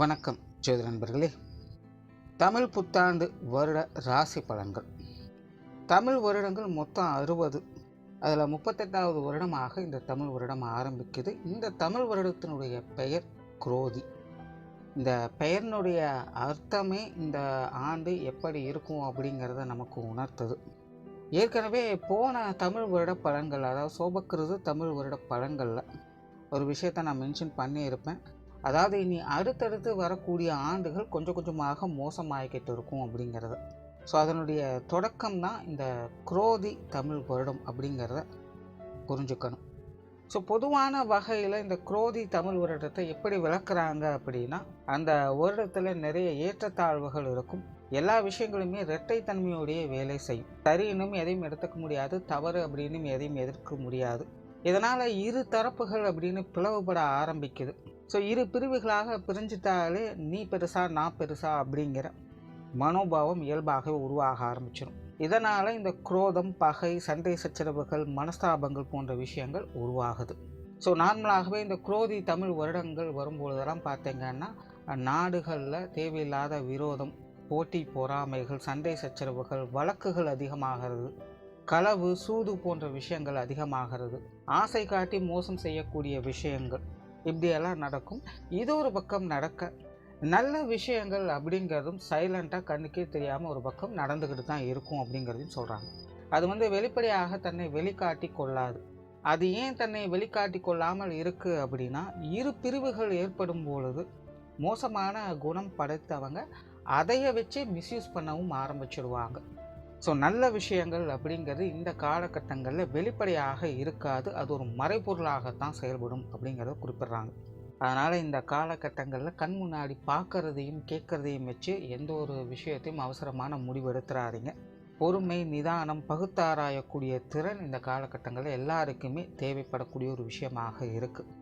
வணக்கம் ஜோதி நண்பர்களே. தமிழ் புத்தாண்டு வருட ராசி பலன்கள். தமிழ் வருடங்கள் மொத்தம் 60. அதில் 38வது வருடமாக இந்த தமிழ் வருடம் ஆரம்பிக்குது. இந்த தமிழ் வருடத்தினுடைய பெயர் குரோதி. இந்த பெயரினுடைய அர்த்தமே இந்த ஆண்டு எப்படி இருக்கும் அப்படிங்கிறத நமக்கு உணர்த்துது. ஏற்கனவே போன தமிழ் வருட பலன்கள், அதாவது சோபக்கிருது தமிழ் வருட பலன்களில் ஒரு விஷயத்தை நான் மென்ஷன் பண்ணியிருப்பேன். அதாவது இனி அடுத்தடுத்து வரக்கூடிய ஆண்டுகள் கொஞ்சம் கொஞ்சமாக மோசமாகிக்கிட்டு இருக்கும் அப்படிங்கிறத. ஸோ அதனுடைய தொடக்கம் தான் இந்த குரோதி தமிழ் வருடம் அப்படிங்கிறத புரிஞ்சுக்கணும். ஸோ பொதுவான வகையில் இந்த குரோதி தமிழ் வருடத்தை எப்படி விளக்குறாங்க அப்படின்னா, அந்த வருடத்தில் நிறைய ஏற்றத்தாழ்வுகள் இருக்கும். எல்லா விஷயங்களுமே இரட்டைத்தன்மையோடைய வேலை செய்யும். சரின்னும் எதையும் எடுத்துக்க முடியாது, தவறு அப்படின்னு எதையும் எதிர்க்க முடியாது. இதனால் இரு தரப்புகள் அப்படின்னு பிளவுபட ஆரம்பிக்குது. ஸோ இரு பிரிவுகளாக பிரிஞ்சிட்டாலே நீ பெருசா நான் பெருசா அப்படிங்கிற மனோபாவம் இயல்பாகவே உருவாக ஆரம்பிச்சிடும். இதனால் இந்த குரோதம், பகை, சண்டை சச்சரவுகள், மனஸ்தாபங்கள் போன்ற விஷயங்கள் உருவாகுது. ஸோ நார்மலாகவே இந்த குரோதி தமிழ் வருடங்கள் வரும்பொழுதெல்லாம் பார்த்தீங்கன்னா நாடுகளில் தேவையில்லாத விரோதம், போட்டி பொறாமைகள், சண்டை சச்சரவுகள், வழக்குகள் அதிகமாகிறது. களவு, சூது போன்ற விஷயங்கள் அதிகமாகிறது. ஆசை காட்டி மோசம் செய்யக்கூடிய விஷயங்கள் இப்படியெல்லாம் நடக்கும். இது ஒரு பக்கம் நடக்க, நல்ல விஷயங்கள் அப்படிங்கிறதும் சைலண்ட்டாக கண்ணுக்கே தெரியாமல் ஒரு பக்கம் நடந்துக்கிட்டு தான் இருக்கும் அப்படிங்கிறதையும் சொல்கிறாங்க. அது வெளிப்படையாக தன்னை வெளிக்காட்டி கொள்ளாது. அது ஏன் தன்னை வெளிக்காட்டி கொள்ளாமல் இருக்குது அப்படின்னா, இரு பிரிவுகள் ஏற்படும் பொழுது மோசமான குணம் படைத்தவங்க அதைய வச்சு மிஸ்யூஸ் பண்ணவும் ஆரம்பிச்சிடுவாங்க. ஸோ நல்ல விஷயங்கள் அப்படிங்கிறது இந்த காலகட்டங்களில் வெளிப்படையாக இருக்காது. அது ஒரு மறைபொருளாகத்தான் செயல்படும் அப்படிங்கிறத குறிப்பிட்றாங்க. அதனால் இந்த காலகட்டங்களில் கண் முன்னாடி பார்க்குறதையும் கேட்குறதையும் வச்சு எந்த ஒரு விஷயத்தையும் அவசரமான முடிவு எடுத்துறாதீங்க. பொறுமை, நிதானம், பகுத்தாராயக்கூடிய திறன் இந்த காலகட்டங்களில் எல்லாருக்குமே தேவைப்படக்கூடிய ஒரு விஷயமாக இருக்குது.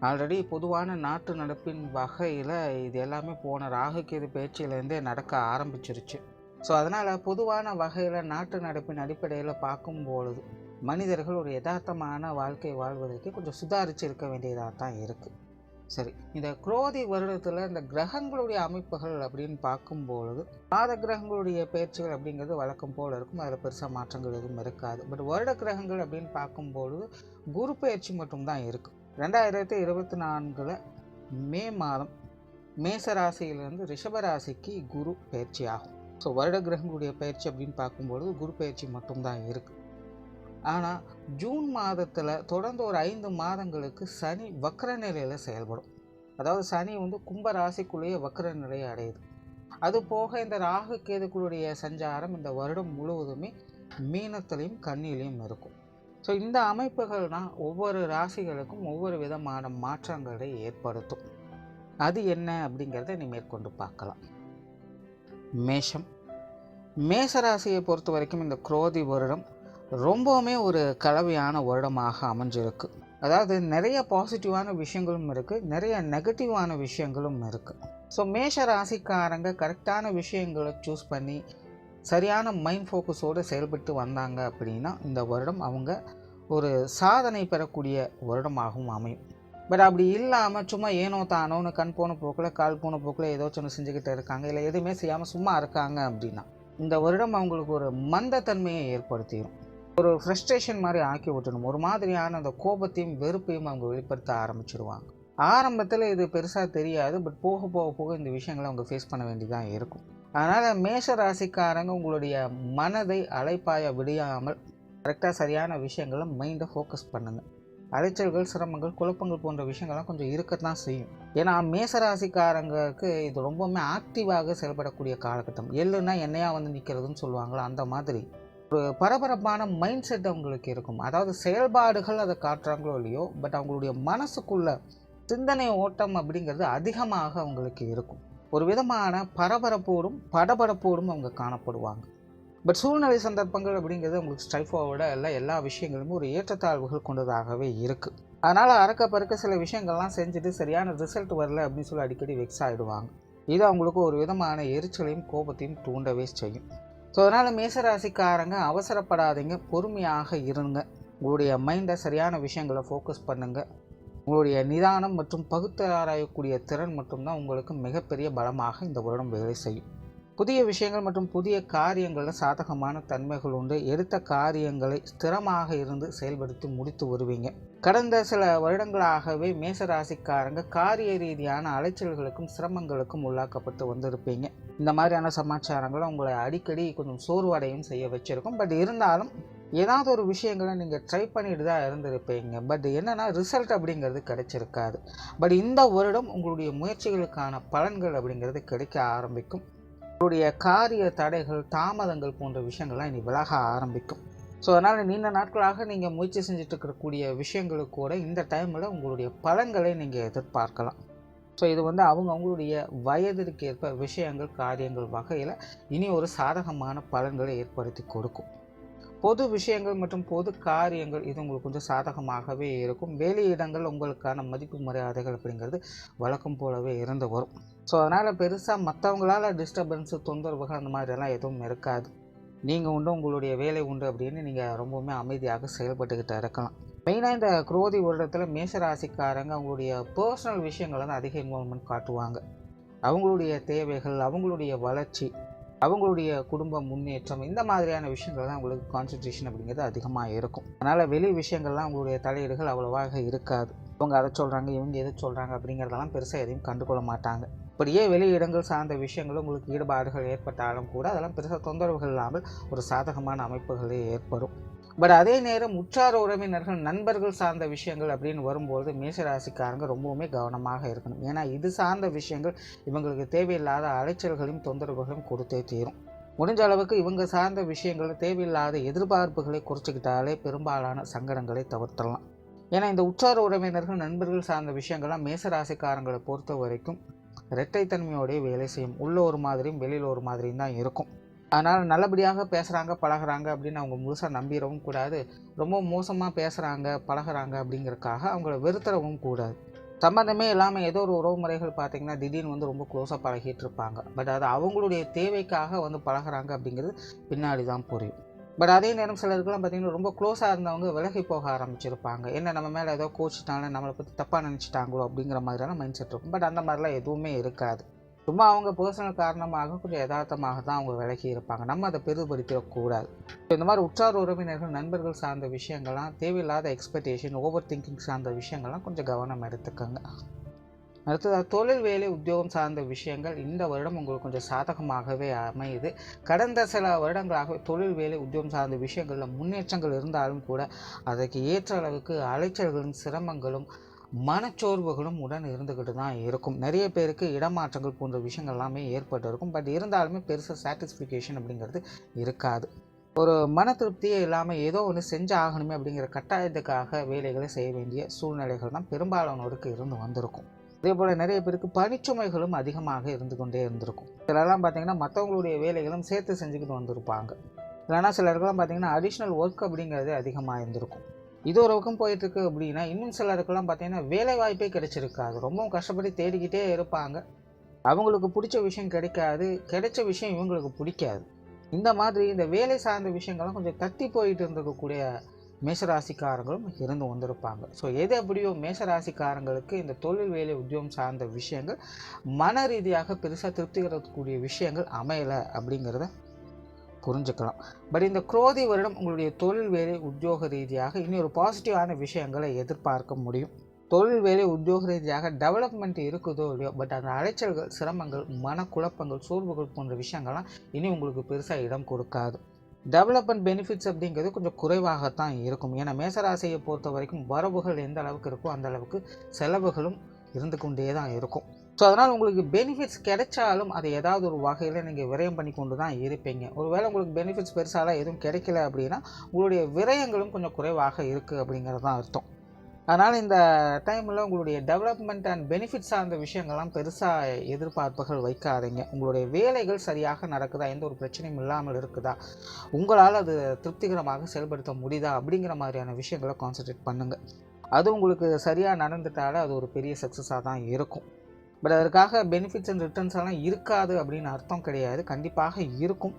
ஆல்ரெடி பொதுவான நாட்டு நடப்பின் வகையில் இது எல்லாமே போன ராகுகேது பேச்சிலேருந்தே நடக்க ஆரம்பிச்சிருச்சு. ஸோ அதனால் பொதுவான வகையில் நாட்டு நடப்பின் அடிப்படையில் பார்க்கும்பொழுது மனிதர்கள் ஒரு யதார்த்தமான வாழ்க்கை வாழ்வதற்கு கொஞ்சம் சுதாரித்து இருக்க வேண்டியதாக தான் இருக்குது. சரி, இந்த குரோதி வருடத்தில் இந்த கிரகங்களுடைய அமைப்புகள் அப்படின்னு பார்க்கும்பொழுது மாத கிரகங்களுடைய பயிற்சிகள் அப்படிங்கிறது வழக்கம் போல் இருக்கும். அதில் பெருசாக மாற்றங்கள் எதுவும் இருக்காது. பட் வருட கிரகங்கள் அப்படின்னு பார்க்கும்பொழுது குரு பயிற்சி மட்டும்தான் இருக்குது. 2024 மே மாதம் மேசராசியிலிருந்து ரிஷபராசிக்கு குரு பயிற்சி ஆகும். ஸோ வருட கிரகங்களுடைய பயிற்சி அப்படின்னு பார்க்கும்பொழுது குரு பயிற்சி மட்டும்தான் இருக்குது. ஆனால் ஜூன் மாதத்தில் தொடர்ந்து ஒரு 5 மாதங்களுக்கு சனி வக்ர நிலையில் செயல்படும். அதாவது சனி கும்ப ராசிக்குள்ளேயே வக்ர நிலையை அடையுது. அது போக இந்த ராகு கேதுக்களுடைய சஞ்சாரம் இந்த வருடம் முழுவதுமே மீனத்திலையும் கன்னியிலையும் இருக்கும். ஸோ இந்த அமைப்புகள் தான் ஒவ்வொரு ராசிகளுக்கும் ஒவ்வொரு விதமான மாற்றங்களை ஏற்படுத்தும். அது என்ன அப்படிங்கிறத நீ மேற்கொண்டு பார்க்கலாம். மேஷம். மேசராசியை பொறுத்த வரைக்கும் இந்த குரோதி வருடம் ரொம்பவுமே ஒரு கலவையான வருடமாக அமைஞ்சிருக்கு. அதாவது நிறைய பாசிட்டிவான விஷயங்களும் இருக்குது, நிறைய நெகட்டிவான விஷயங்களும் இருக்குது. ஸோ மேஷ ராசிக்காரங்க கரெக்டான விஷயங்களை சூஸ் பண்ணி சரியான மைண்ட் ஃபோக்கஸோடு செயல்பட்டு வந்தாங்க அப்படின்னா இந்த வருடம் அவங்க ஒரு சாதனை பெறக்கூடிய வருடமாகவும் அமையும். பட் அப்படி இல்லாமல் சும்மா ஏனோ தானோன்னு கண் போன போக்கில் கால் போன போக்கில் ஏதோ ஒன்று செஞ்சுக்கிட்டு இருக்காங்க, இல்லை எதுவுமே செய்யாமல் சும்மா இருக்காங்க அப்படின்னா இந்த வருடம் அவங்களுக்கு ஒரு மந்தத்தன்மையை ஏற்படுத்திடும். ஒரு ஃப்ரஸ்ட்ரேஷன் மாதிரி ஆக்கி விட்டுடும். ஒரு மாதிரியான அந்த கோபத்தையும் வெறுப்பையும் அவங்க வெளிப்படுத்த ஆரம்பிச்சிடுவாங்க. ஆரம்பத்தில் இது பெருசாக தெரியாது, பட் போக போக போக இந்த விஷயங்களை அவங்க ஃபேஸ் பண்ண வேண்டியதாக இருக்கும். அதனால் மேஷ ராசிக்காரங்க உங்களுடைய மனதை அலைப்பாய விடாமல் கரெக்டாக சரியான விஷயங்களை மைண்டை ஃபோக்கஸ் பண்ணுங்கள். அலைச்சல்கள், சிரமங்கள், குழப்பங்கள் போன்ற விஷயங்கள்லாம் கொஞ்சம் இருக்கத்தான் செய்யும். ஏன்னா மேசராசிக்காரங்களுக்கு இது ரொம்பவுமே ஆக்டிவாக செயல்படக்கூடிய காலகட்டம். எள்ளுன்னா என்னையா நிற்கிறதுன்னு சொல்லுவாங்களோ அந்த மாதிரி ஒரு பரபரப்பான மைண்ட் செட் அவங்களுக்கு இருக்கும். அதாவது செயல்பாடுகள் அதை காட்டுறாங்களோ இல்லையோ, பட் அவங்களுடைய மனசுக்குள்ள சிந்தனை ஓட்டம் அப்படிங்கிறது அதிகமாக அவங்களுக்கு இருக்கும். ஒரு விதமான பரபரப்போடும் படபடப்போடும் அவங்க காணப்படுவாங்க. பட் சூழ்நிலை சந்தர்ப்பங்கள் அப்படிங்கிறது உங்களுக்கு ஸ்ட்ரைட் ஃபார்வர்டாக இல்லை, எல்லா விஷயங்களுமே ஒரு ஏற்றத்தாழ்வுகள் கொண்டதாகவே இருக்குது. அதனால் அறக்க பறக்க சில விஷயங்கள்லாம் செஞ்சுட்டு சரியான ரிசல்ட் வரல அப்படின்னு சொல்லி அடிக்கடி வெக்ஸ் ஆகிடுவாங்க. இது அவங்களுக்கு ஒரு விதமான எரிச்சலையும் கோபத்தையும் தூண்டவே செய்யும். ஸோ அதனால் மேசராசிக்காரங்க அவசரப்படாதீங்க, பொறுமையாக இருங்க. உங்களுடைய மைண்டை சரியான விஷயங்களை ஃபோக்கஸ் பண்ணுங்கள். உங்களுடைய நிதானம் மற்றும் பகுத்து ஆராயக்கூடிய திறன் மட்டும்தான் உங்களுக்கு மிகப்பெரிய பலமாக இந்த வருடம் வேலை செய்யும். புதிய விஷயங்கள் மற்றும் புதிய காரியங்களில் சாதகமான தன்மைகள் உண்டு. எடுத்த காரியங்களை ஸ்திரமாக இருந்து செயல்படுத்தி முடித்து வருவீங்க. கடந்த சில வருடங்களாகவே மேசராசிக்காரங்க காரிய ரீதியான அலைச்சல்களுக்கும் சிரமங்களுக்கும் உள்ளாக்கப்பட்டு வந்திருப்பீங்க. இந்த மாதிரியான சமாச்சாரங்களை உங்களை அடிக்கடி கொஞ்சம் சோர்வடையும் செய்ய வச்சிருக்கும். பட் இருந்தாலும் ஏதாவது ஒரு விஷயங்களை நீங்கள் ட்ரை பண்ணிட்டு தான் இருந்திருப்பீங்க. பட் என்னென்னா ரிசல்ட் அப்படிங்கிறது கிடைச்சிருக்காது. பட் இந்த வருடம் உங்களுடைய முயற்சிகளுக்கான பலன்கள் அப்படிங்கிறது கிடைக்க ஆரம்பிக்கும். உங்களுடைய காரிய தடைகள் தாமதங்கள் போன்ற விஷயங்கள்லாம் இனி விலக ஆரம்பிக்கும். ஸோ அதனால் நீண்ட நாட்களாக நீங்கள் முயற்சி செஞ்சுட்டு இருக்கக்கூடிய விஷயங்களுக்கு கூட இந்த டைமில் உங்களுடைய பலன்களை நீங்கள் எதிர்பார்க்கலாம். ஸோ இது அவங்களுடைய வயதிற்கு ஏற்ப விஷயங்கள் காரியங்கள் வகையில் இனி ஒரு சாதகமான பலன்களை ஏற்படுத்தி கொடுக்கும். பொது விஷயங்கள் மற்றும் பொது காரியங்கள் இது உங்களுக்கு கொஞ்சம் சாதகமாகவே இருக்கும். வெளியிடங்கள் உங்களுக்கான மதிப்பு மரியாதைகள் அப்படிங்கிறது வழக்கம் போலவே இருந்து வரும். ஸோ அதனால் பெருசாக மற்றவங்களால் டிஸ்டர்பன்ஸு தொந்தரவுகள் அந்த மாதிரியெல்லாம் எதுவும் இருக்காது. நீங்கள் உண்டு உங்களுடைய வேலை உண்டு அப்படின்னு நீங்கள் ரொம்பவுமே அமைதியாக செயல்பட்டுக்கிட்டு இருக்கலாம். மெயினாக இந்த குரோதி வருடத்தில் மேசராசிக்காரங்க அவங்களுடைய பர்சனல் விஷயங்களை அதிக இன்வால்மெண்ட் காட்டுவாங்க. அவங்களுடைய தேவைகள், அவங்களுடைய வளர்ச்சி, அவங்களுடைய குடும்ப முன்னேற்றம், இந்த மாதிரியான விஷயங்கள் தான் உங்களுக்கு கான்சன்ட்ரேஷன் அப்படிங்கிறது அதிகமாக இருக்கும். அதனால் வெளி விஷயங்கள்லாம் உங்களுடைய தலையீடுகள் அவ்வளவாக இருக்காது. இவங்க அதை சொல்கிறாங்க, இவங்க எது சொல்கிறாங்க அப்படிங்கிறதெல்லாம் பெருசாக எதையும் கண்டுகொள்ள மாட்டாங்க. இப்படியே வெளியிடங்கள் சார்ந்த விஷயங்களும் உங்களுக்கு ஈடுபாடுகள் ஏற்பட்டாலும் கூட அதெல்லாம் பெருசாக தொந்தரவுகள் இல்லாமல் ஒரு சாதகமான அமைப்புகளே ஏற்படும். பட் அதே நேரம் உற்றார உறவினர்கள், நண்பர்கள் சார்ந்த விஷயங்கள் அப்படின்னு வரும்போது மேசராசிக்காரங்க ரொம்பவுமே கவனமாக இருக்கணும். ஏன்னா இது சார்ந்த விஷயங்கள் இவங்களுக்கு தேவையில்லாத அலைச்சல்களையும் தொந்தரவுகளையும் கொடுத்தே தீரும். முடிஞ்ச அளவுக்கு இவங்க சார்ந்த விஷயங்கள் தேவையில்லாத எதிர்பார்ப்புகளை குறைச்சிக்கிட்டாலே பெரும்பாலான சங்கடங்களை தவிர்த்தரலாம். ஏன்னா இந்த உற்றார உறவினர்கள், நண்பர்கள் சார்ந்த விஷயங்கள்லாம் மேசராசிக்காரங்களை பொறுத்த வரைக்கும் இரட்டைத்தன்மையோடைய வேலை செய்யும். உள்ள ஒரு மாதிரியும் வெளியில் ஒரு மாதிரியும் தான் இருக்கும். அதனால் நல்லபடியாக பேசுகிறாங்க பழகிறாங்க அப்படின்னு அவங்க முழுசாக நம்பிடவும் கூடாது. ரொம்ப மோசமாக பேசுகிறாங்க பழகிறாங்க அப்படிங்கிறதுக்காக அவங்கள வெறுத்துறவும் கூடாது. சம்மந்தமே இல்லாமல் ஏதோ ஒரு உறவு முறைகள் பார்த்திங்கன்னா திடீர்னு ரொம்ப க்ளோஸாக பழகிட்டு இருப்பாங்க. பட் அது அவங்களுடைய தேவைக்காக பழகிறாங்க அப்படிங்கிறது பின்னாடி தான் புரியும். பட் அதே நேரம் சிலருக்குலாம் பார்த்திங்கன்னா ரொம்ப க்ளோஸாக இருந்தவங்க விலகி போக ஆரம்பிச்சிருப்பாங்க. என்ன நம்ம மேலே ஏதோ கோச்சிட்டாங்க, நம்மளை பற்றி தப்பாக நினச்சிட்டாங்களோ அப்படிங்கிற மாதிரியான மைண்ட் செட் இருக்கும். பட் அந்த மாதிரிலாம் எதுவுமே இருக்காது. சும்மா அவங்க பர்சனல் காரணமாக கொஞ்சம் யதார்த்தமாக தான் அவங்க விலகி இருப்பாங்க. நம்ம அதை பெரிதுபடுத்திடக்கூடாது. இந்த மாதிரி உற்றார் உறவினர்கள், நண்பர்கள் சார்ந்த விஷயங்கள்லாம் தேவையில்லாத எக்ஸ்பெக்டேஷன், ஓவர் திங்கிங் சார்ந்த விஷயங்கள்லாம் கொஞ்சம் கவனம் எடுத்துக்கோங்க. அடுத்ததாக தொழில் வேலை உத்தியோகம் சார்ந்த விஷயங்கள் இந்த வருடம் உங்களுக்கு கொஞ்சம் சாதகமாகவே அமையுது. கடந்த சில வருடங்களாக தொழில் வேலை உத்தியோகம் சார்ந்த விஷயங்களில் முன்னேற்றங்கள் இருந்தாலும் கூட அதற்கு ஏற்ற அளவுக்கு அலைச்சல்களும் சிரமங்களும் மனச்சோர்வுகளும் உடன் இருந்துக்கிட்டு தான் இருக்கும். நிறைய பேருக்கு இடமாற்றங்கள் போன்ற விஷயங்கள் எல்லாமே ஏற்பட்டு இருக்கும். பட் இருந்தாலுமே பெருசாக சாட்டிஸ்ஃபிகேஷன் அப்படிங்கிறது இருக்காது. ஒரு மன திருப்தியே இல்லாமல் ஏதோ ஒன்று செஞ்சு ஆகணுமே அப்படிங்கிற கட்டாயத்துக்காக வேலைகளை செய்ய வேண்டிய சூழ்நிலைகள் தான் பெரும்பாலானோருக்கு இருந்து வந்திருக்கும். அதே போல் நிறைய பேருக்கு பணிச்சுமைகளும் அதிகமாக இருந்து கொண்டே இருந்திருக்கும். சிலர்லாம் பார்த்திங்கன்னா மற்றவங்களுடைய வேலைகளும் சேர்த்து செஞ்சுக்கிட்டு வந்திருப்பாங்க. இல்லைனா சிலருக்கெல்லாம் பார்த்திங்கன்னா அடிஷ்னல் ஒர்க் அப்படிங்கிறது அதிகமாக இருந்திருக்கும். இது ஒரு பக்கம் போயிட்டுருக்கு அப்படின்னா இன்னும் சிலருக்கெல்லாம் பார்த்திங்கன்னா வேலை வாய்ப்பே கிடைச்சிருக்காது. ரொம்பவும் கஷ்டப்பட்டு தேடிக்கிட்டே இருப்பாங்க. அவங்களுக்கு பிடிச்ச விஷயம் கிடைக்காது, கிடைச்ச விஷயம் இவங்களுக்கு பிடிக்காது. இந்த மாதிரி இந்த வேலை சார்ந்த விஷயங்கள்லாம் கொஞ்சம் தட்டி போயிட்டு இருந்திருக்கக்கூடிய மேசராசிக்காரங்களும் இருந்து வந்திருப்பாங்க. ஸோ எது எப்படியோ மேசராசிக்காரங்களுக்கு இந்த தொழில் வேலை உத்தியோகம் சார்ந்த விஷயங்கள் மன ரீதியாக பெருசாக திருப்திகரக்கூடிய விஷயங்கள் அமையலை அப்படிங்கிறத புரிஞ்சுக்கலாம். பட் இந்த குரோதி வருடம் உங்களுடைய தொழில் வேலை உத்தியோக ரீதியாக இனி ஒரு பாசிட்டிவான விஷயங்களை எதிர்பார்க்க முடியும். தொழில் வேலை உத்தியோக ரீதியாக டெவலப்மெண்ட் இருக்குதோ இல்லையோ, பட் அந்த அலைச்சல்கள், சிரமங்கள், மனக்குழப்பங்கள், சோர்வுகள் போன்ற விஷயங்கள்லாம் இனி உங்களுக்கு பெருசாக இடம் கொடுக்காது. டெவலப்மெண்ட் பெனிஃபிட்ஸ் அப்படிங்கிறது கொஞ்சம் குறைவாகத்தான் இருக்கும். ஏன்னா மேசராசியை பொறுத்த வரைக்கும் வரவுகள் எந்த அளவுக்கு இருக்கோ அந்த அளவுக்கு செலவுகளும் இருந்து கொண்டே தான் இருக்கும். ஸோ அதனால் உங்களுக்கு பெனிஃபிட்ஸ் கிடைச்சாலும் அதை ஏதாவது ஒரு வகையில் நீங்கள் விரயம் பண்ணி கொண்டு தான் இருப்பீங்க. ஒருவேளை உங்களுக்கு பெனிஃபிட்ஸ் பெருசாலாம் எதுவும் கிடைக்கல அப்படின்னா உங்களுடைய விரயங்களும் கொஞ்சம் குறைவாக இருக்குது அப்படிங்கிறது தான் அர்த்தம். அதனால் இந்த டைமில் உங்களுடைய டெவலப்மெண்ட் அண்ட் பெனிஃபிட்ஸ் சார்ந்த விஷயங்கள்லாம் பெருசாக எதிர்பார்ப்புகள் வைக்காதீங்க. உங்களுடைய வேலைகள் சரியாக நடக்குதா, எந்த ஒரு பிரச்சனையும் இல்லாமல் இருக்குதா, உங்களால் அது திருப்திகரமாக செயல்படுத்த முடியுதா அப்படிங்கிற மாதிரியான விஷயங்களை கான்சன்ட்ரேட் பண்ணுங்கள். அது உங்களுக்கு சரியாக நடந்துட்டாலே அது ஒரு பெரிய சக்ஸஸாக தான் இருக்கும். பட் அதற்காக பெனிஃபிட்ஸ் அண்ட் ரிட்டர்ன்ஸ் எல்லாம் இருக்காது அப்படின்னு அர்த்தம் கிடையாது. கண்டிப்பாக இருக்கும்.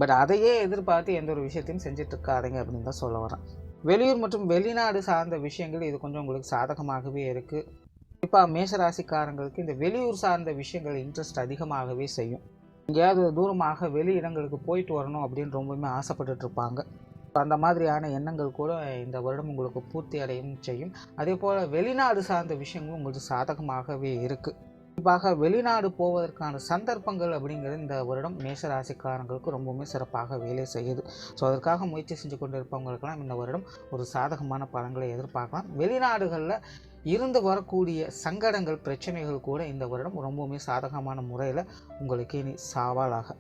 பட் அதையே எதிர்பார்த்து எந்த ஒரு விஷயத்தையும் செஞ்சிட்ருக்காதீங்க அப்படின்னு தான் சொல்ல வரேன். வெளியூர் மற்றும் வெளிநாடு சார்ந்த விஷயங்கள் இது கொஞ்சம் உங்களுக்கு சாதகமாகவே இருக்குது. குறிப்பாக மேஷராசிக்காரங்களுக்கு இந்த வெளியூர் சார்ந்த விஷயங்கள் இன்ட்ரெஸ்ட் அதிகமாகவே செய்யும். எங்கேயாவது தூரமாக வெளி இடங்களுக்கு போயிட்டு வரணும் அப்படின்னு ரொம்பவுமே ஆசைப்பட்டுட்டு இருப்பாங்க. அந்த மாதிரியான எண்ணங்கள் கூட இந்த வருடம் உங்களுக்கு பூர்த்தி அடையும் செய்யும். அதே போல் வெளிநாடு சார்ந்த விஷயங்களும் உங்களுக்கு சாதகமாகவே இருக்குது. குறிப்பாக வெளிநாடு போவதற்கான சந்தர்ப்பங்கள் அப்படிங்கிறது இந்த வருடம் மேஷராசிக்காரங்களுக்கு ரொம்பவுமே சிறப்பாக வேலை செய்யுது. ஸோ அதற்காக முயற்சி செஞ்சு கொண்டு இருப்பவங்களுக்கெல்லாம் இந்த வருடம் ஒரு சாதகமான பலன்களை எதிர்பார்க்கலாம். வெளிநாடுகளில் இருந்து வரக்கூடிய சங்கடங்கள் பிரச்சனைகள் கூட இந்த வருடம் ரொம்பவுமே சாதகமான முறையில் உங்களுக்கு இனி சவாலாக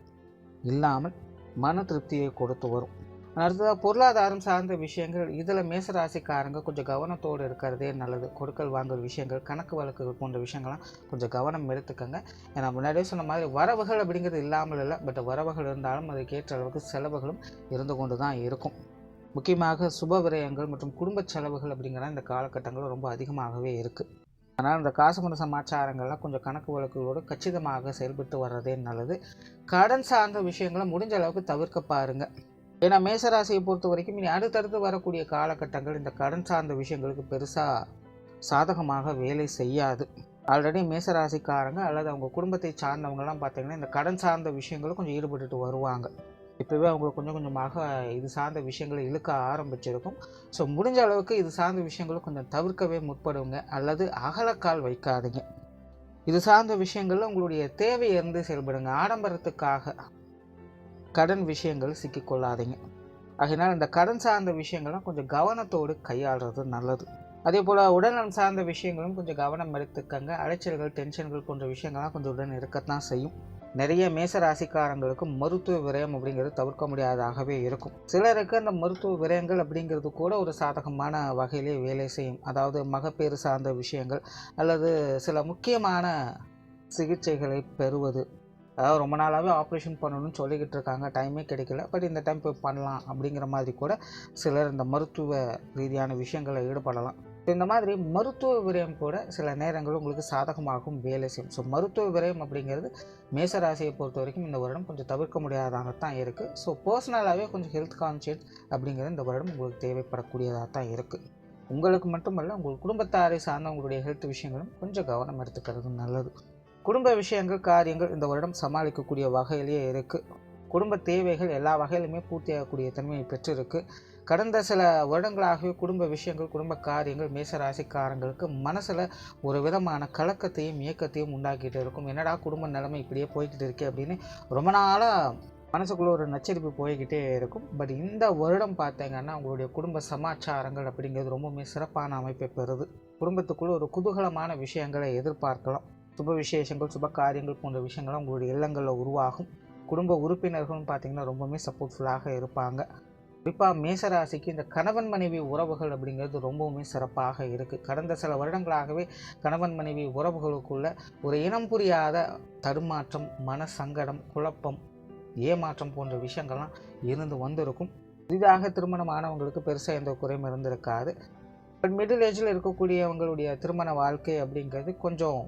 இல்லாமல் மன திருப்தியை கொடுத்து வரும். அடுத்ததாக பொருளாதாரம் சார்ந்த விஷயங்கள், இதில் மேசராசிக்காரங்க கொஞ்சம் கவனத்தோடு இருக்கிறதே நல்லது. கொடுக்கல் வாங்கல் விஷயங்கள், கணக்கு வழக்குகள் போன்ற விஷயங்கள்லாம் கொஞ்சம் கவனம் எடுத்துக்கங்க. ஏன்னா முன்னாடியே சொன்ன மாதிரி வரவுகள் அப்படிங்கிறது இல்லாமல் இல்லை, பட் வரவுகள் இருந்தாலும் அதுக்கேற்ற அளவுக்கு செலவுகளும் இருந்து கொண்டு தான் இருக்கும். முக்கியமாக சுப விரயங்கள் மற்றும் குடும்ப செலவுகள் அப்படிங்கிற இந்த காலகட்டங்கள் ரொம்ப அதிகமாகவே இருக்குது. அதனால் இந்த காசுமண சமாச்சாரங்கள்லாம் கொஞ்சம் கணக்கு வழக்குகளோடு கச்சிதமாக செயல்பட்டு வர்றதே நல்லது. கடன் சார்ந்த விஷயங்களை முடிஞ்ச அளவுக்கு தவிர்க்க பாருங்கள். ஏன்னா மேசராசியை பொறுத்த வரைக்கும் இனி அடுத்தடுத்து வரக்கூடிய காலகட்டங்கள் இந்த கடன் சார்ந்த விஷயங்களுக்கு பெருசாக சாதகமாக வேலை செய்யாது. ஆல்ரெடி மேசராசிக்காரங்க அல்லது அவங்க குடும்பத்தை சார்ந்தவங்கலாம் பார்த்திங்கன்னா இந்த கடன் சார்ந்த விஷயங்களும் கொஞ்சம் ஈடுபட்டுட்டு வருவாங்க. இப்போவே அவங்களுக்கு கொஞ்சம் கொஞ்சமாக இது சார்ந்த விஷயங்களை இழுக்க ஆரம்பிச்சிருக்கும். ஸோ முடிஞ்ச அளவுக்கு இது சார்ந்த விஷயங்களும் கொஞ்சம் தவிர்க்கவே முற்படுங்க, அல்லது அகலக்கால் வைக்காதீங்க. இது சார்ந்த விஷயங்களில் உங்களுடைய தேவையிருந்து செயல்படுங்க. ஆடம்பரத்துக்காக கடன் விஷயங்கள் சிக்கிக்கொள்ளாதீங்க. ஆகையினால் இந்த கடன் சார்ந்த விஷயங்கள்லாம் கொஞ்சம் கவனத்தோடு கையாளுறது நல்லது. அதே போல் உடல்நலம் சார்ந்த விஷயங்களும் கொஞ்சம் கவனம் எடுத்துக்கங்க. அலைச்சல்கள், டென்ஷன்கள் போன்ற விஷயங்கள்லாம் கொஞ்சம் உடன் இருக்கத்தான் செய்யும். நிறைய மேசராசிக்காரங்களுக்கு மருத்துவ விரயம் அப்படிங்கிறது தவிர்க்க முடியாதாகவே இருக்கும். சிலருக்கு அந்த மருத்துவ விரயங்கள் அப்படிங்கிறது கூட ஒரு சாதகமான வகையிலே வேலை செய்யும். அதாவது மகப்பேறு சார்ந்த விஷயங்கள் அல்லது சில முக்கியமான சிகிச்சைகளை பெறுவது. அதாவது ரொம்ப நாளாகவே ஆப்ரேஷன் பண்ணணும்னு சொல்லிக்கிட்டு இருக்காங்க, டைமே கிடைக்கல, பட் இந்த டைம் போய் பண்ணலாம் அப்படிங்கிற மாதிரி கூட சிலர் இந்த மருத்துவ ரீதியான விஷயங்களில் ஈடுபடலாம். இந்த மாதிரி மருத்துவ விரயம் கூட சில நேரங்கள் உங்களுக்கு சாதகமாகவும் வேலை செய்யும். ஸோ மருத்துவ விரயம் அப்படிங்கிறது மேசராசியை பொறுத்த வரைக்கும் இந்த வருடம் கொஞ்சம் தவிர்க்க முடியாதாகத்தான் இருக்குது. ஸோ பர்சனலாகவே கொஞ்சம் ஹெல்த் கான்ஷியஸ் அப்படிங்கிறது இந்த வருடம் உங்களுக்கு தேவைப்படக்கூடியதாக தான் இருக்குது. உங்களுக்கு மட்டுமல்ல, உங்கள் குடும்பத்தாரை சார்ந்த உங்களுடைய ஹெல்த் விஷயங்களும் கொஞ்சம் கவனம் எடுத்துக்கிறது நல்லது. குடும்ப விஷயங்கள், காரியங்கள் இந்த வருடம் சமாளிக்கக்கூடிய வகையிலேயே இருக்குது. குடும்ப தேவைகள் எல்லா வகையிலுமே பூர்த்தியாகக்கூடிய தன்மையை பெற்றிருக்கு. கடந்த சில வருடங்களாகவே குடும்ப விஷயங்கள், குடும்ப காரியங்கள் மேசராசிக்காரங்களுக்கு மனசில் ஒரு விதமான கலக்கத்தையும் இயக்கத்தையும் உண்டாக்கிட்டு இருக்கும். என்னடா குடும்ப நிலைமை இப்படியே போய்கிட்டு இருக்கே அப்படின்னு ரொம்ப நாளாக மனசுக்குள்ளே ஒரு நச்சரிப்பு போய்கிட்டே இருக்கும். பட் இந்த வருடம் பார்த்தீங்கன்னா உங்களுடைய குடும்ப சமாச்சாரங்கள் அப்படிங்கிறது ரொம்பவுமே சிறப்பான அமைப்பை பெறுது. குடும்பத்துக்குள்ளே ஒரு குதூகலமான விஷயங்களை எதிர்பார்க்கலாம். சுப விசேஷங்கள், சுப காரியங்கள் போன்ற விஷயங்கள்லாம் உங்களுடைய இல்லங்களில் உருவாகும். குடும்ப உறுப்பினர்களும் பார்த்திங்கன்னா ரொம்பவுமே சப்போர்ட்ஃபுல்லாக இருப்பாங்க. குறிப்பாக மேசராசிக்கு இந்த கணவன் மனைவி உறவுகள் அப்படிங்கிறது ரொம்பவுமே சிறப்பாக இருக்குது. கடந்த சில வருடங்களாகவே கணவன் மனைவி உறவுகளுக்குள்ள ஒரு இனம் புரியாத தடுமாற்றம், மன சங்கடம், குழப்பம், ஏமாற்றம் போன்ற விஷயங்கள்லாம் இருந்து வந்திருக்கும். புதிதாக திருமணமானவங்களுக்கு பெருசாக எந்த குறையும் இருந்திருக்காது. பட் மிடில் ஏஜில் இருக்கக்கூடியவங்களுடைய திருமண வாழ்க்கை அப்படிங்கிறது கொஞ்சம்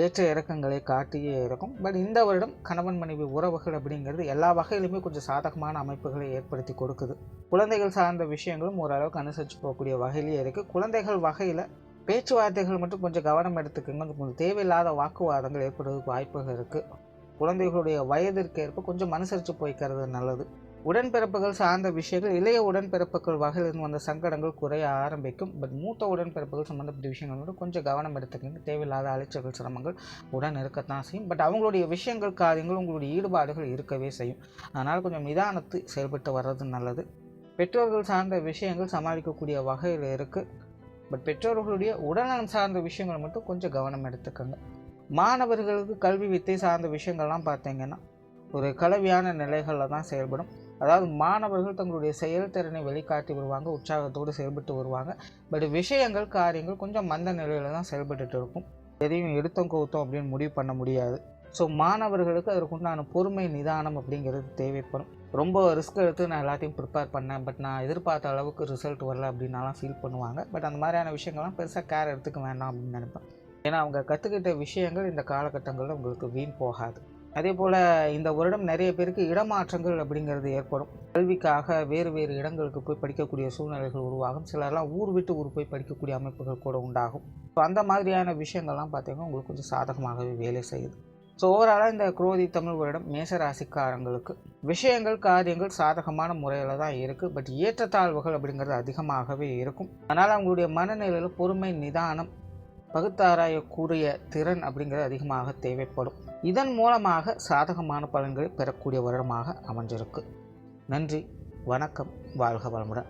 ஏற்ற இறக்கங்களை காட்டியே இருக்கும். பட் இந்த வருடம் கணவன் மனைவி உறவுகள் அப்படிங்கிறது எல்லா வகையிலுமே கொஞ்சம் சாதகமான அமைப்புகளை ஏற்படுத்தி கொடுக்குது. குழந்தைகள் சார்ந்த விஷயங்களும் ஓரளவுக்கு அனுசரித்து போகக்கூடிய வகையிலேயே இருக்குது. குழந்தைகள் வகையில் பேச்சுவார்த்தைகள் மட்டும் கொஞ்சம் கவனம் எடுத்துக்கோங்க. கொஞ்சம் தேவையில்லாத வாக்குவாதங்கள் ஏற்படுவதற்கு வாய்ப்புகள் இருக்குது. குழந்தைகளுடைய வயதிற்கு ஏற்ப கொஞ்சம் அனுசரித்து போய்க்கிறது நல்லது. உடன்பிறப்புகள் சார்ந்த விஷயங்கள், இளைய உடன்பிறப்புகள் வகையிலிருந்து வந்த சங்கடங்கள் குறைய ஆரம்பிக்கும். பட் மூத்த உடன்பிறப்புகள் சம்மந்தப்பட்ட விஷயங்கள் கொஞ்சம் கவனம் எடுத்துக்கங்க. தேவையில்லாத அலைச்சல்கள், சிரமங்கள் உடன் இருக்கத்தான் செய்யும். பட் அவங்களுடைய விஷயங்கள், காரியங்கள், உங்களுடைய ஈடுபாடுகள் இருக்கவே செய்யும். அதனால் கொஞ்சம் நிதானத்து செயல்பட்டு வர்றது நல்லது. பெற்றோர்கள் சார்ந்த விஷயங்கள் சமாளிக்கக்கூடிய வகையில் இருக்குது. பட் பெற்றோர்களுடைய உடல்நலம் சார்ந்த விஷயங்கள் மட்டும் கொஞ்சம் கவனம் எடுத்துக்கோங்க. மாணவர்களுக்கு கல்வி வித்தை சார்ந்த விஷயங்கள்லாம் பார்த்தீங்கன்னா ஒரு கலவையான நிலைகளில் தான் செயல்படும். அதாவது மாணவர்கள் தங்களுடைய செயல்திறனை வெளிக்காட்டி வருவாங்க, உற்சாகத்தோடு செயல்பட்டு வருவாங்க. பட் விஷயங்கள், காரியங்கள் கொஞ்சம் மந்த நிலையில் தான் செயல்பட்டு இருக்கும். எதையும் எடுத்தோம் கவுத்தோம் அப்படின்னு முடிவு பண்ண முடியாது. ஸோ மாணவர்களுக்கு அதற்குண்டான பொறுமை, நிதானம் அப்படிங்கிறது தேவைப்படும். ரொம்ப ரிஸ்க் எடுத்து நான் எல்லாத்தையும் ப்ரிப்பேர் பண்ணேன், பட் நான் எதிர்பார்த்த அளவுக்கு ரிசல்ட் வரல அப்படின்னாலாம் ஃபீல் பண்ணுவாங்க. பட் அந்த மாதிரியான விஷயங்கள்லாம் பெருசாக கேர் எடுத்துக்க வேண்டாம் அப்படின்னு நினைப்பேன். ஏன்னா அவங்க கற்றுக்கிட்ட விஷயங்கள் இந்த காலகட்டங்களில் உங்களுக்கு வீண் போகாது. அதே போல் இந்த வருடம் நிறைய பேருக்கு இடமாற்றங்கள் அப்படிங்கிறது ஏற்படும். கல்விக்காக வேறு வேறு இடங்களுக்கு போய் படிக்கக்கூடிய சூழ்நிலைகள் உருவாகும். சிலர்லாம் ஊர் விட்டு ஊர் போய் படிக்கக்கூடிய அமைப்புகள் கூட உண்டாகும். ஸோ அந்த மாதிரியான விஷயங்கள்லாம் பார்த்திங்கன்னா உங்களுக்கு கொஞ்சம் சாதகமாகவே வேலை செய்யுது. ஸோ ஓவராலாக இந்த குரோதி தமிழ் வருடம் மேசராசிக்காரங்களுக்கு விஷயங்கள் காரியங்கள் சாதகமான முறையில் தான் இருக்குது. பட் ஏற்றத்தாழ்வுகள் அப்படிங்கிறது அதிகமாகவே இருக்கும். அதனால் அவங்களுடைய மனநிலையில் பொறுமை, நிதானம், பகுத்தாராயக்கூடிய திறன் அப்படிங்கிறது அதிகமாக தேவைப்படும். இதன் மூலமாக சாதகமான பலன்களை பெறக்கூடிய வருடமாக அமைஞ்சிருக்கு. நன்றி, வணக்கம், வாழ்க வளமுடன்.